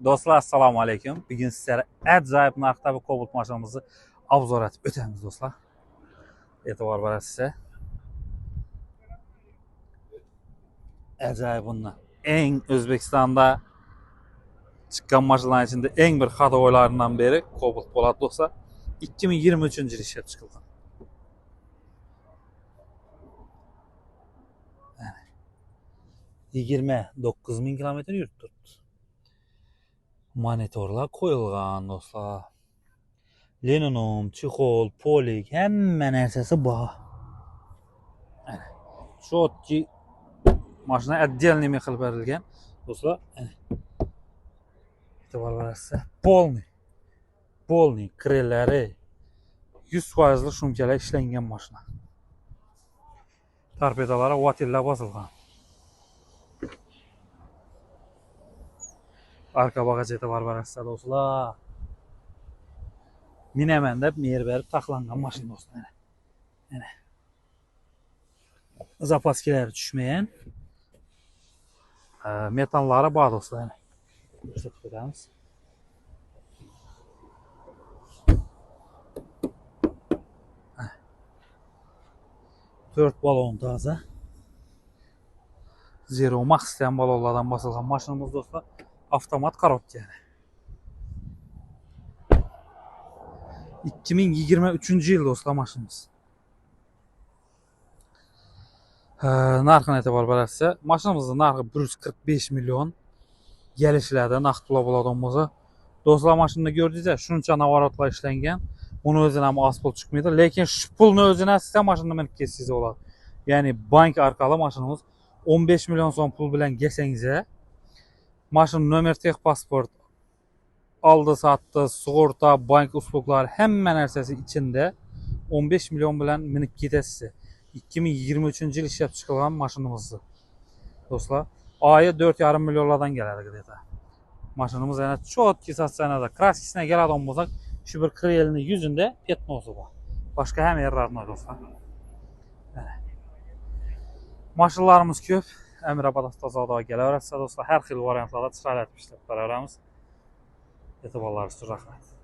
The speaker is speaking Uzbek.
Dostlar, assalamu alaykum. Bugün sizlere acayip narxda bir Cobalt maşınımızı obzor etib ötemiz dostlar. Etibar var size. Acayip bunlar. Özbekistan'da çıkan maşınların içinde en bir xatoylarından biri Cobalt Polat dostlar. 2023 yıl işlep çıkılgan. 29 bin kilometre yürüttü. Monitorlar koyulgan dostlar. Linoleum, çikol, polik, hemen nersesi bağ. Şotki maşına отдельными qilib berilgan. Do'stlar, e'tibor berasiz. Polni krellari 100% shumkalar ishlangan mashina. Torpedalari vatilla bosilgan. Arka bagaj e'tibor berasiz do'stlar. Minaman deb mer berib taxlangan mashina do'stlar. Mana. Zapaskilari tushmagan. Metallari bor do'stlar. Ko'rsatib beramiz. Dört balon taze. Zero Max diyen balonlardan basılgan maşinimiz dostlar. Avtomat korobka yani. 2023 yıl dostlar maşinimiz. Narxına etibar berəsiz. Maşinimizin narxı 145 milyon. Gəlişlərdə naqd pula buladığımızı. Dostlar maşında gördünüzsə, şunca navarotla işləngan. Bunu özünə az pul çıxmaydı. Lakin şu pulunu özünə sizə maşında minib keçsiniz olar. Yəni bank arkalı maşınımız 15 milyon son pul bilen gəlsənizə maşın nömer texpasport aldı sattı, sigorta, bank usluqları hemen ərsəsi içində 15 milyon bilen minib gedəsiz. 2023 yıl işlep çıkılan maşınımızdır. Dostlar, ayı 4,5 milyonlardan gələrdi qıdayda. Maşınımız yani çok kisat sənədə. Kraskisine gəl adam olsaq, şu bir krelinin yüzünde petnosu var. Başka hem yerlerine dostlar. Maşınlarımız köp. Əmirabad avtozavada gələ bilərsiniz dostlar. Hər xil variantlarda çıxarıb etmişlər. Etibarlarınız üçün rəhmət.